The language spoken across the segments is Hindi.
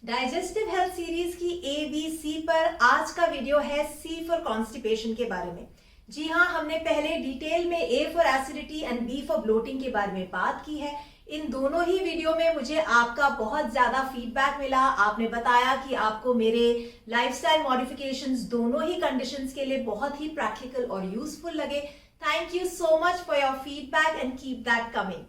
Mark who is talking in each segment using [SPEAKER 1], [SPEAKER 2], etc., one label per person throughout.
[SPEAKER 1] डाइजेस्टिव हेल्थ सीरीज की ABC पर आज का वीडियो है C फॉर कॉन्स्टिपेशन के बारे में। जी हाँ, हमने पहले डिटेल में A for acidity and B for bloating के बारे में बात की है। इन दोनों ही वीडियो में मुझे आपका बहुत ज्यादा फीडबैक मिला। आपने बताया कि आपको मेरे लाइफस्टाइल मॉडिफिकेशंस दोनों ही कंडीशंस के लिए बहुत ही प्रैक्टिकल और यूजफुल लगे। Thank you so much for your feedback and keep that coming.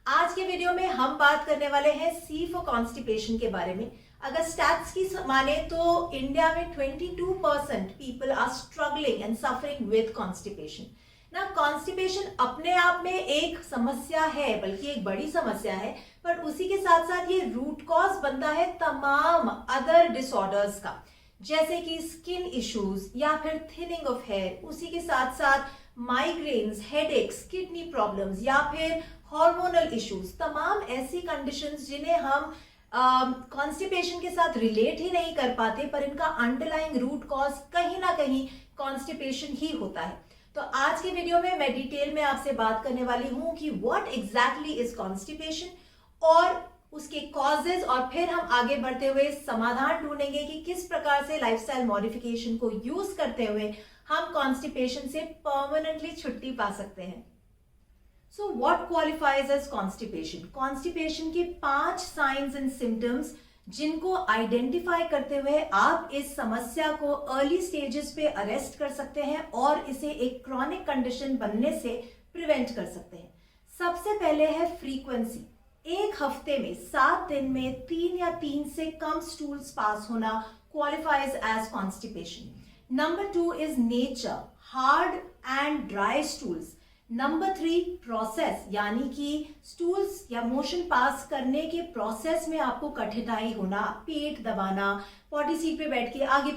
[SPEAKER 1] आज के वीडियो में हम बात करने वाले हैं C फॉर कॉन्स्टिपेशन के बारे में। अगर स्टैट्स की माने तो इंडिया में 22% people are struggling and suffering with constipation. ना कॉन्स्टिपेशन अपने आप में एक समस्या है, बल्कि एक बड़ी समस्या है, पर उसी के साथ साथ ये रूट कॉज बनता है तमाम अदर डिसऑर्डर्स का, जैसे कि स्किन इश्यूज या फिर थिनिंग ऑफ हेयर, उसी के साथ साथ माइग्रेन्स, हेडेक्स, किडनी प्रॉब्लम्स या फिर हार्मोनल इश्यूज। तमाम ऐसी कंडीशंस जिन्हें हम कॉन्स्टिपेशन के साथ रिलेट ही नहीं कर पाते, पर इनका अंडरलाइंग रूट कॉज कहीं ना कहीं कॉन्स्टिपेशन ही होता है। तो आज के वीडियो में मैं डिटेल में आपसे बात करने वाली हूं कि व्हाट एग्जैक्टली इज कॉन्स्टिपेशन और उसके कॉजेज, और फिर हम आगे बढ़ते हुए समाधान ढूंढेंगे कि किस प्रकार से लाइफस्टाइल मॉडिफिकेशन को यूज करते हुए हम कॉन्स्टिपेशन से परमानेंटली छुट्टी पा सकते हैं। So what qualifies as constipation? Constipation के 5 साइंस एंड सिम्टम्स जिनको आइडेंटिफाई करते हुए आप इस समस्या को अर्ली स्टेजेस पे अरेस्ट कर सकते हैं और इसे एक क्रॉनिक कंडीशन बनने से प्रिवेंट कर सकते हैं। सबसे पहले है फ्रीक्वेंसी। एक हफ्ते में 7 दिन में 3 या 3 से कम स्टूल्स पास होना qualifies as constipation. Number 2 is nature, hard and dry stools. Number 3 process, यानी कि स्टूल्स या मोशन पास करने के प्रोसेस में आपको कठिनाई होना, पेट दबाना, पॉटी सीट पे बैठ के आगे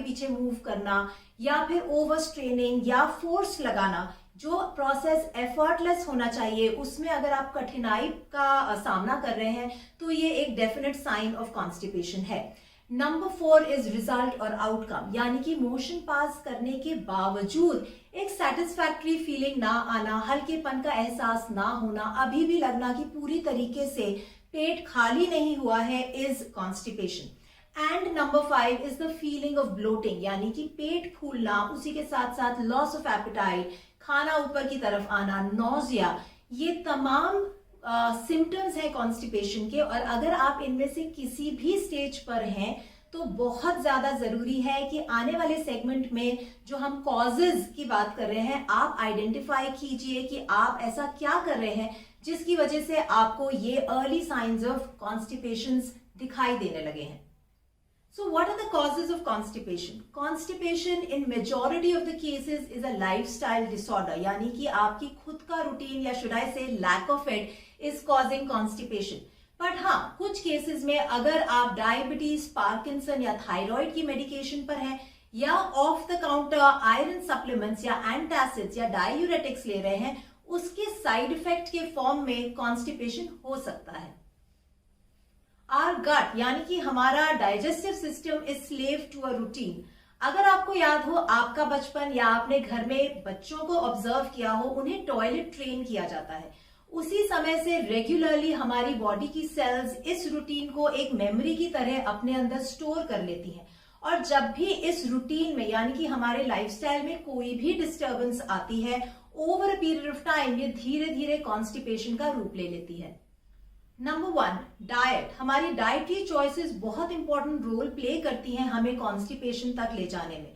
[SPEAKER 1] पीछे मूव करना, या फिर ओवर स्ट्रेनिंग या फोर्स लगाना। जो प्रोसेस एफर्टलेस होना चाहिए उसमें अगर आप कठिनाई का सामना कर रहे हैं तो ये एक डेफिनेट साइन ऑफ कॉन्स्टिपेशन है। नंबर 4 इज रिजल्ट और आउटकम, यानी कि मोशन पास करने के बावजूद एक सेटिस्फैक्टरी फीलिंग ना आना, हल्केपन का एहसास ना होना, अभी भी लगना कि पूरी तरीके से पेट खाली नहीं हुआ है, is constipation. And number 5 is the feeling of bloating, यानी कि पेट फूलना, उसी के साथ साथ लॉस ऑफ एपेटाइट, खाना ऊपर की तरफ आना, नोजिया। ये तमाम सिम्टम्स हैं कॉन्स्टिपेशन के, और अगर आप इनमें से किसी भी स्टेज पर हैं तो बहुत ज्यादा जरूरी है कि आने वाले सेगमेंट में जो हम कॉजेज की बात कर रहे हैं, आप आइडेंटिफाई कीजिए कि आप ऐसा क्या कर रहे हैं जिसकी वजह से आपको ये अर्ली साइंस ऑफ कॉन्स्टिपेशन दिखाई देने लगे हैं। So what are the causes of constipation? Constipation in majority of the cases is a lifestyle disorder, यानी कि आपकी खुद का रूटीन या should I say lack of it is causing constipation. But हाँ, कुछ केसेस में अगर आप डायबिटीज, पार्किंसन या थायराइड की मेडिकेशन पर हैं, या off the counter iron supplements या एंटासिड्स या डायूरेटिक्स ले रहे हैं, उसके साइड इफेक्ट के फॉर्म में कॉन्स्टिपेशन हो सकता है। आर गट, यानी कि हमारा digestive system is slave to a routine. अगर आपको याद हो आपका बचपन, या आपने घर में बच्चों को ऑब्जर्व किया हो, उन्हें टॉयलेट ट्रेन किया जाता है। उसी समय से रेगुलरली हमारी बॉडी की सेल्स इस रूटीन को एक मेमोरी की तरह अपने अंदर स्टोर कर लेती हैं, और जब भी इस रूटीन में यानी कि हमारे लाइफस्टाइल में कोई भी डिस्टर्बेंस आती है, over a period of time ये धीरे धीरे कॉन्स्टिपेशन का रूप ले लेती है। Number 1 diet. हमारी डाइटरी चॉइसेस बहुत इंपॉर्टेंट रोल प्ले करती हैं हमें कॉन्स्टिपेशन तक ले जाने में।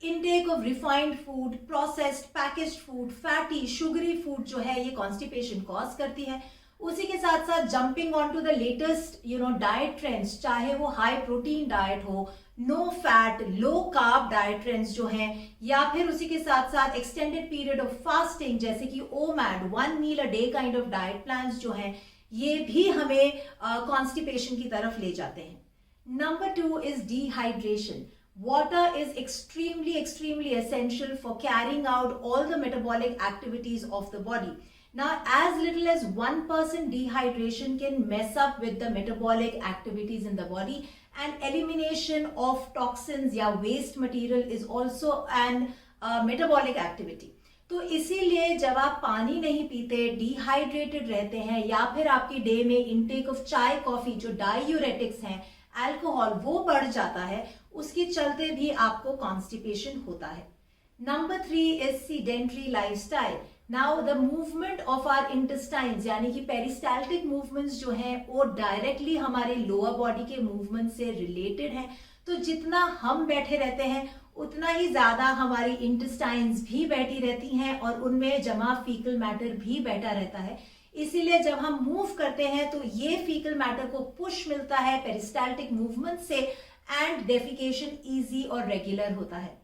[SPEAKER 1] Intake of refined food, processed, packaged food, fatty, sugary food जो है ये कॉन्स्टिपेशन कॉज करती है। उसी के साथ साथ jumping on to the latest diet trends, चाहे वो हाई प्रोटीन डाइट हो, no fat, low carb diet trends जो हैं, या फिर उसी के साथ साथ एक्सटेंडेड पीरियड ऑफ फास्टिंग जैसे कि OMAD, 1 meal a day kind of diet plans जो हैं, ये भी हमें कॉन्स्टिपेशन की तरफ ले जाते हैं। Number 2 is dehydration. Water is extremely essential for carrying out all the metabolic activities of the body. Now, as little as 1% dehydration can mess up with the metabolic activities in the body, and elimination of toxins या waste material is also an metabolic activity. तो इसीलिए जब आप पानी नहीं पीते, डिहाइड्रेटेड रहते हैं, या फिर आपकी डे में इनटेक ऑफ चाय, कॉफी जो डायूरेटिक्स हैं, अल्कोहल वो बढ़ जाता है, उसके चलते भी आपको कॉन्स्टिपेशन होता है। Number 3 is sedentary lifestyle. Now the movement of our intestines यानी कि पेरिस्टाल्टिक मूवमेंट्स जो हैं वो डायरेक्टली हमारे लोअर बॉडी के मूवमेंट से रिलेटेड हैं। तो जितना हम बैठे रहते हैं उतना ही ज्यादा हमारी इंटेस्टाइन्स भी बैठी रहती हैं और उनमें जमा फीकल मैटर भी बैठा रहता है। इसीलिए जब हम मूव करते हैं तो ये फीकल मैटर को पुश मिलता है पेरिस्टाल्टिक मूवमेंट से एंड डेफिकेशन इजी और रेगुलर होता है।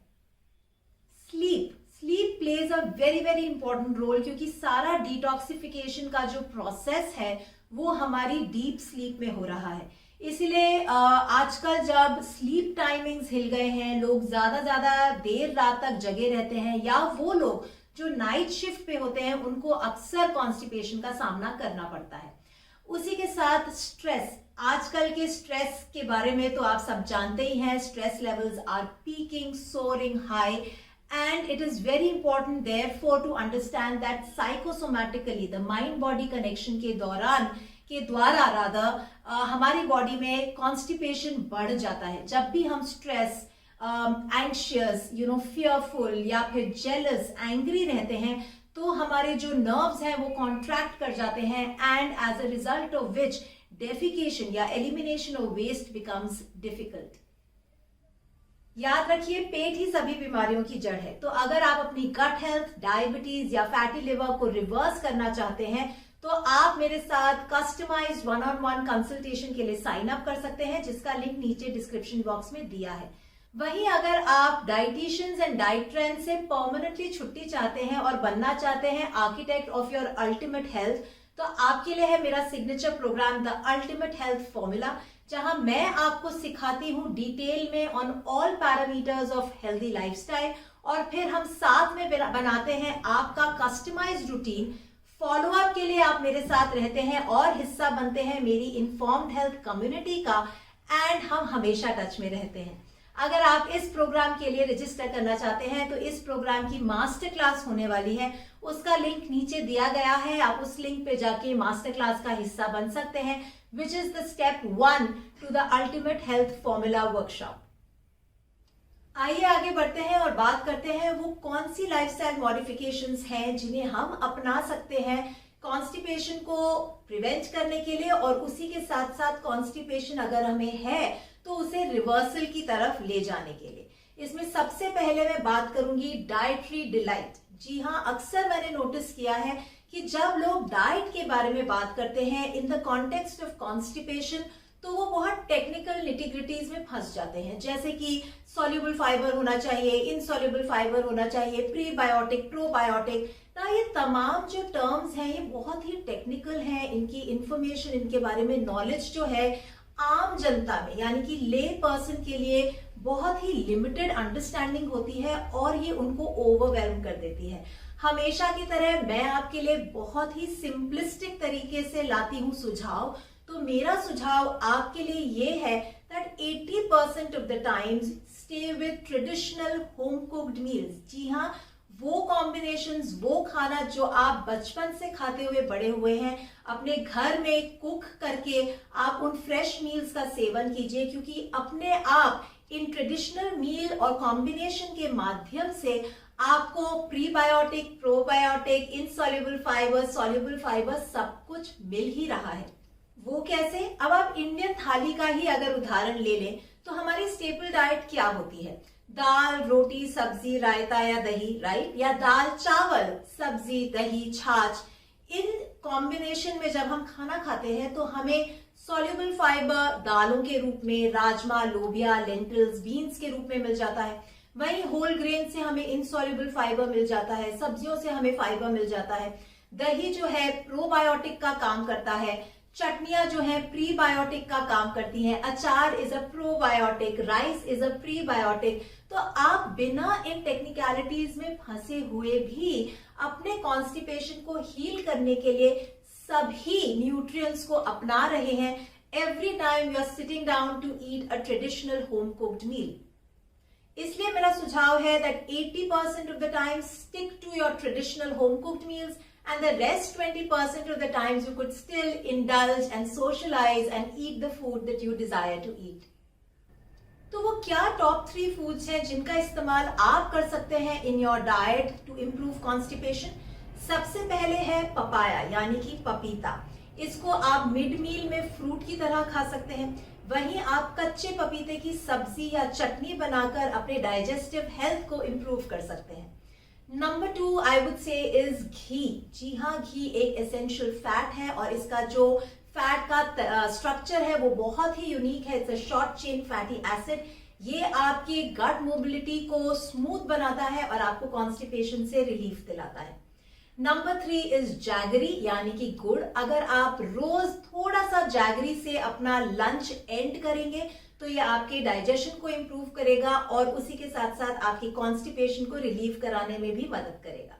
[SPEAKER 1] Sleep plays a very very important role, क्योंकि सारा डिटॉक्सिफिकेशन का जो प्रोसेस है वो हमारी डीप स्लीप में हो रहा है। इसलिए आजकल जब स्लीप टाइमिंग्स हिल गए हैं, लोग ज्यादा देर रात तक जगे रहते हैं, या वो लोग जो नाइट शिफ्ट पे होते हैं उनको अक्सर कॉन्स्टिपेशन का सामना करना पड़ता है। उसी के साथ स्ट्रेस, आजकल के स्ट्रेस के बारे में तो आप सब जानते ही हैं। Stress levels are peaking, soaring high, and it is very important therefore to understand that psychosomatically the mind body connection के द्वारा हमारी बॉडी में कॉन्स्टिपेशन बढ़ जाता है। जब भी हम स्ट्रेस, एंशियस, फियरफुल या फिर जेलस, एंग्री रहते हैं तो हमारे जो नर्व्स हैं वो कॉन्ट्रैक्ट कर जाते हैं and as a result of which defecation या elimination of waste becomes difficult. याद रखिए, पेट ही सभी बीमारियों की जड़ है। तो अगर आप अपनी गट हेल्थ, डायबिटीज या फैटी लिवर को रिवर्स करना चाहते हैं तो आप मेरे साथ कस्टमाइज्ड 1-on-1 कंसल्टेशन के लिए साइन अप कर सकते हैं, जिसका लिंक नीचे डिस्क्रिप्शन बॉक्स में दिया है। वहीं अगर आप डाइटिशियंस एंड डाइट ट्रेंड से परमानेंटली छुट्टी चाहते हैं और बनना चाहते हैं architect of your ultimate health, तो आपके लिए है मेरा signature program the ultimate health formula, जहां मैं आपको सिखाती हूं डिटेल में on all parameters of healthy lifestyle, और फिर हम साथ में बनाते हैं आपका कस्टमाइज्ड रूटीन। फॉलोअप के लिए आप मेरे साथ रहते हैं और हिस्सा बनते हैं मेरी इन्फॉर्म्ड हेल्थ कम्युनिटी का, एंड हम हमेशा टच में रहते हैं। अगर आप इस प्रोग्राम के लिए रजिस्टर करना चाहते हैं तो इस प्रोग्राम की मास्टर क्लास होने वाली है, उसका लिंक नीचे दिया गया है। आप उस लिंक पे जाके मास्टर क्लास का हिस्सा बन सकते हैं, which is the step 1 to the ultimate health formula workshop. आइए आगे बढ़ते हैं और बात करते हैं वो कौन सी लाइफस्टाइल मॉडिफिकेशंस हैं जिन्हें हम अपना सकते हैं कॉन्स्टिपेशन को प्रिवेंट करने के लिए, और उसी के साथ साथ कॉन्स्टिपेशन अगर हमें है तो उसे रिवर्सल की तरफ ले जाने के लिए। इसमें सबसे पहले मैं बात करूंगी डाइटरी डिलाइट। जी हाँ, अक्सर मैंने नोटिस किया है कि जब लोग डाइट के बारे में बात करते हैं in the context of constipation तो वो बहुत टेक्निकल निटिग्रिटीज में फंस जाते हैं, जैसे कि सॉल्युबल फाइबर होना चाहिए, इनसॉल्युबल फाइबर होना चाहिए, प्रीबायोटिक, प्रोबायोटिक। ना ये तमाम जो टर्म्स हैं ये बहुत ही टेक्निकल हैं, इनकी इंफॉर्मेशन, इनके बारे में नॉलेज जो है आम जनता में यानी कि ले पर्सन के लिए बहुत ही लिमिटेड अंडरस्टैंडिंग होती है और ये उनको ओवरवेल्म कर देती है। हमेशा की तरह मैं आपके लिए बहुत ही सिंपलिस्टिक तरीके से लाती हूँ सुझाव। तो मेरा सुझाव आपके लिए ये है that 80% of the times stay with traditional home cooked meals। जी हाँ, वो कॉम्बिनेशंस, वो खाना जो आप बचपन से खाते हुए बड़े हुए हैं, अपने घर में कुक करके आप उन फ्रेश मील्स का सेवन कीजिए, क्योंकि अपने आप इन ट्रेडिशनल मील और कॉम्बिनेशन के माध्यम से आपको prebiotic, probiotic, insoluble fibre, soluble fibre सब कुछ मिल ही रहा है। वो कैसे? अब आप इंडियन थाली का ही अगर उदाहरण ले लें तो हमारी स्टेपल डाइट क्या होती है? दाल, रोटी, सब्जी, रायता या दही, राइट? या दाल, चावल, सब्जी, दही, छाछ। इन कॉम्बिनेशन में जब हम खाना खाते हैं तो हमें सॉल्युबल फाइबर दालों के रूप में राजमा, लोबिया, लेंटिल्स, बीन्स के रूप में मिल जाता है। वहीं होल ग्रेन से हमें इनसॉल्युबल फाइबर मिल जाता है, सब्जियों से हमें फाइबर मिल जाता है। दही जो है प्रोबायोटिक का काम करता है, चटनियां जो है प्रीबायोटिक का काम करती हैं, अचार is a probiotic, rice is a prebiotic. तो आप बिना इन टेक्निकलिटीज में फंसे हुए भी अपने कॉन्स्टिपेशन को हील करने के लिए सभी न्यूट्रिएंट्स को अपना रहे हैं every time you are sitting down to eat a traditional home cooked meal. इसलिए मेरा सुझाव है that 80% of the time stick to your traditional home cooked meals and the rest 20% of the times you could still indulge and socialize and eat the food that you desire to eat. तो वो क्या टॉप 3 फूड्स हैं जिनका इस्तेमाल आप कर सकते हैं in your diet to improve constipation? सबसे पहले है पपाया यानी कि पपीता। इसको आप मिड मील में फ्रूट की तरह खा सकते हैं। वहीं आप कच्चे पपीते की सब्जी या चटनी बनाकर अपने डाइजेस्टिव हेल्थ को इम्प्रूव कर सकते हैं। Number 2 I would say is ghee. जी हाँ, घी एक एसेंशियल फैट है और इसका जो फैट का स्ट्रक्चर है वो बहुत ही यूनिक है। It's a short chain fatty acid. ये आपके गट मोबिलिटी को स्मूथ बनाता है और आपको कॉन्स्टिपेशन से रिलीफ दिलाता है। नंबर 3 इज जैगरी यानी कि गुड़। अगर आप रोज थोड़ा सा जैगरी से अपना लंच एंड करेंगे तो ये आपके डाइजेशन को इम्प्रूव करेगा और उसी के साथ साथ आपकी कॉन्स्टिपेशन को रिलीव कराने में भी मदद करेगा।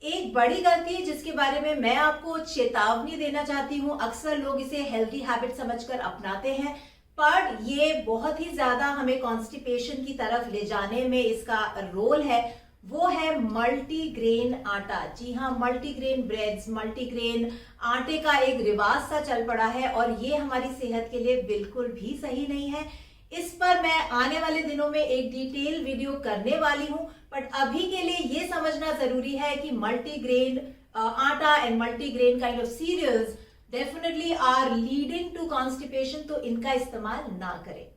[SPEAKER 1] एक बड़ी गलती जिसके बारे में मैं आपको चेतावनी देना चाहती हूं, अक्सर लोग इसे हेल्दी हैबिट समझकर अपनाते हैं पर ये बहुत ही ज्यादा हमें कॉन्स्टिपेशन की तरफ ले जाने में इसका रोल है, वो है मल्टीग्रेन आटा। जी हाँ, मल्टीग्रेन ब्रेड्स, मल्टीग्रेन आटे का एक रिवाज सा चल पड़ा है और ये हमारी सेहत के लिए बिल्कुल भी सही नहीं है। इस पर मैं आने वाले दिनों में एक डिटेल वीडियो करने वाली हूं, बट अभी के लिए ये समझना जरूरी है कि multigrain atta and multigrain kind of cereals definitely are leading to constipation, तो इनका इस्तेमाल ना करें।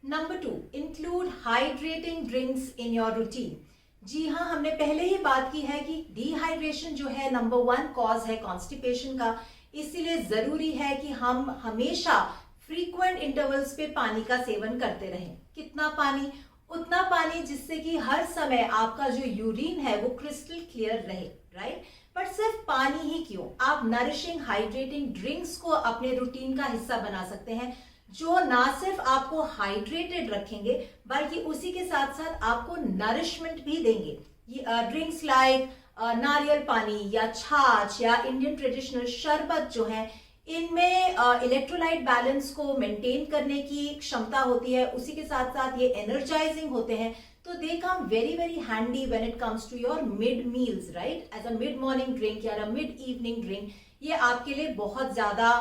[SPEAKER 1] Number 2, include hydrating drinks in your routine. जी हाँ, हमने पहले ही बात की है कि डिहाइड्रेशन जो है नंबर 1 कॉज है कॉन्स्टिपेशन का। इसीलिए जरूरी है कि हम हमेशा फ्रीक्वेंट इंटरवल्स पे पानी का सेवन करते रहें। कितना पानी? उतना पानी जिससे कि हर समय आपका जो यूरिन है वो क्रिस्टल क्लियर रहे, राइट? बट सिर्फ पानी ही क्यों, आप नरिशिंग हाइड्रेटिंग ड्रिंक्स को अपने रूटीन का हिस्सा बना सकते हैं जो ना सिर्फ आपको हाइड्रेटेड रखेंगे बल्कि उसी के साथ साथ आपको नरिशमेंट भी देंगे। ये ड्रिंक्स लाइक नारियल पानी या छाछ या इंडियन ट्रेडिशनल शरबत जो है, इनमें इलेक्ट्रोलाइट बैलेंस को मेंटेन करने की क्षमता होती है, उसी के साथ साथ ये एनर्जाइजिंग होते हैं, तो they come very very handy when it comes to your mid meals, right? As a mid morning drink या मिड इवनिंग ड्रिंक, ये आपके लिए बहुत ज्यादा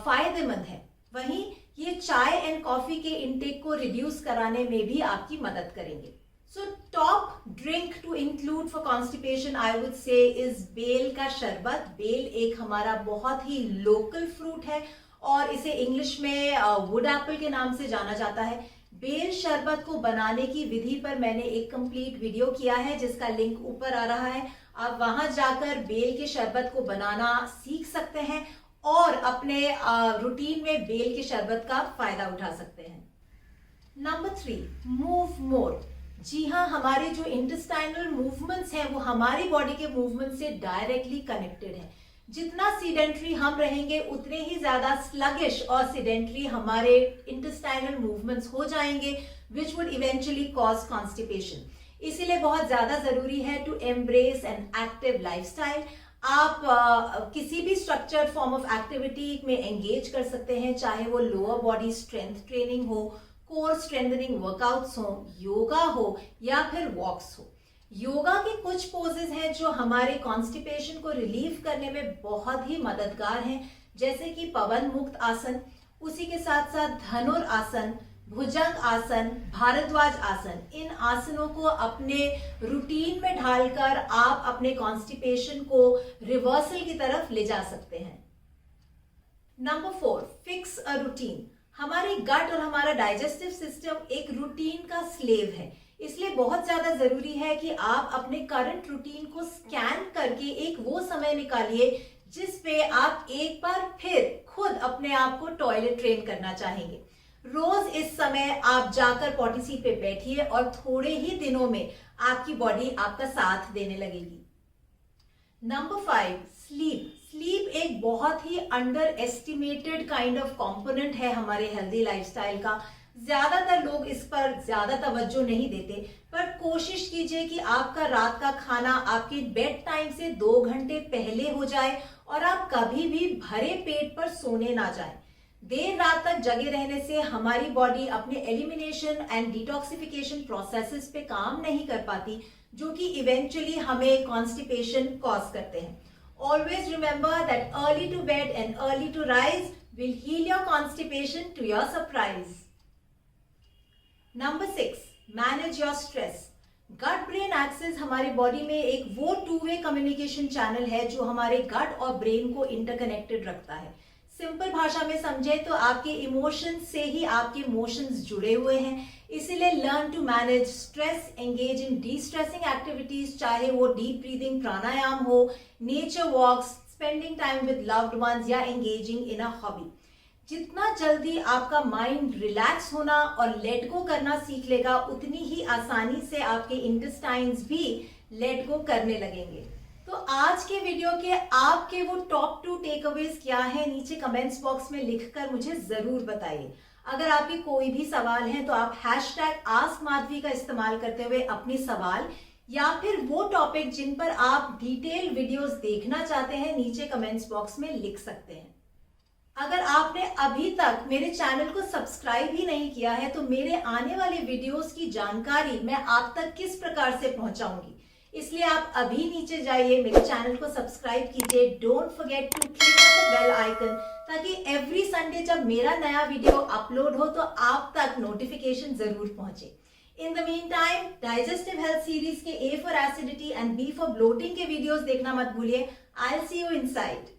[SPEAKER 1] फायदेमंद है। वहीं ये चाय एंड कॉफी के इंटेक को रिड्यूस कराने में भी आपकी मदद करेंगे। So top drink to include for constipation I would say is बेल का शरबत। बेल एक हमारा बहुत ही लोकल फ्रूट है और इसे इंग्लिश में वुड एप्पल के नाम से जाना जाता है। बेल शरबत को बनाने की विधि पर मैंने एक कंप्लीट वीडियो किया है जिसका लिंक ऊपर आ रहा है। आप वहां जाकर बेल के शरबत को बनाना सीख सकते हैं और अपने रूटीन में बेल के शरबत का फायदा उठा सकते हैं। Number 3, move more. जी हाँ, हमारे जो इंटेस्टाइनल मूवमेंट्स हैं वो हमारी बॉडी के मूवमेंट से डायरेक्टली कनेक्टेड है। जितना सीडेंट्री हम रहेंगे उतने ही ज्यादा स्लगिश और सीडेंट्री हमारे इंटेस्टाइनल मूवमेंट्स हो जाएंगे which would eventually cause constipation. इसीलिए बहुत ज्यादा जरूरी है to embrace an active lifestyle. आप किसी भी स्ट्रक्चर्ड फॉर्म ऑफ एक्टिविटी में एंगेज कर सकते हैं, चाहे वो लोअर बॉडी स्ट्रेंथ ट्रेनिंग हो, कोर स्ट्रेंथनिंग वर्कआउट्स हो, योगा हो या फिर वॉक्स हो। योगा के कुछ पोजेज हैं जो हमारे कॉन्स्टिपेशन को रिलीव करने में बहुत ही मददगार हैं, जैसे कि पवन मुक्त आसन, उसी के साथ साथ धनुर आसन, भुजंग आसन, भारद्वाज आसन। इन आसनों को अपने रूटीन में ढालकर आप अपने कॉन्स्टिपेशन को रिवर्सल की तरफ ले जा सकते हैं। Number 4, fix a routine. हमारी गट और हमारा डाइजेस्टिव सिस्टम एक रूटीन का स्लेव है, इसलिए बहुत ज्यादा जरूरी है कि आप अपने करंट रूटीन को स्कैन करके एक वो समय निकालिए जिस पे आप एक बार फिर खुद अपने आप को टॉयलेट ट्रेन करना चाहेंगे। रोज इस समय आप जाकर पॉटी सीट पे बैठिए और थोड़े ही दिनों में आपकी बॉडी आपका साथ देने लगेगी। Number 5, sleep. स्लीप एक बहुत ही under estimated kind of component है हमारे हेल्दी लाइफस्टाइल का। ज्यादातर लोग इस पर ज्यादा तवज्जो नहीं देते, पर कोशिश कीजिए कि आपका रात का खाना आपके बेड टाइम से 2 घंटे पहले हो जाए और आप कभी भी भरे पेट पर सोने ना जाएं। देर रात तक जगे रहने से हमारी बॉडी अपने एलिमिनेशन एंड डिटॉक्सिफिकेशन प्रोसेसेस पे काम नहीं कर पाती, जो कि इवेंचुअली हमें कॉन्स्टिपेशन कॉज करते हैं। Always remember that early to bed and early to rise will heal your constipation to your surprise. Number 6, manage your stress. Gut brain axis हमारी बॉडी में एक वो टू वे कम्युनिकेशन चैनल है जो हमारे गट और ब्रेन को इंटरकनेक्टेड रखता है। सिंपल भाषा में समझे तो आपके इमोशंस से ही आपके मोशंस जुड़े हुए हैं। इसीलिए learn to manage stress, engage in destressing activities, चाहे वो डीप ब्रीदिंग, प्राणायाम हो, nature walks, spending time with loved ones या एंगेजिंग इन अ हॉबी। जितना जल्दी आपका माइंड रिलैक्स होना और लेट गो करना सीख लेगा, उतनी ही आसानी से आपके इंटेस्टाइन्स भी लेट गो करने लगेंगे। तो आज के वीडियो के आपके वो टॉप 2 टेकअवेज क्या है, नीचे कमेंट्स बॉक्स में लिखकर मुझे जरूर बताइए। अगर आपके कोई भी सवाल है तो आप #AskMadhvi का इस्तेमाल करते हुए अपने सवाल या फिर वो टॉपिक जिन पर आप डिटेल वीडियोस देखना चाहते हैं नीचे कमेंट्स बॉक्स में लिख सकते हैं। अगर आपने अभी तक मेरे चैनल को सब्सक्राइब ही नहीं किया है तो मेरे आने वाले वीडियोस की जानकारी मैं आप तक किस प्रकार से पहुंचाऊंगी, इसलिए आप अभी नीचे जाइए, मेरे चैनल को सब्सक्राइब कीजिए। Don't forget to click on the bell icon ताकि एवरी संडे जब मेरा नया वीडियो अपलोड हो तो आप तक नोटिफिकेशन जरूर पहुंचे। In the meantime digestive health series के A for acidity and B for bloating के वीडियोस देखना मत भूलिए। I will see you inside.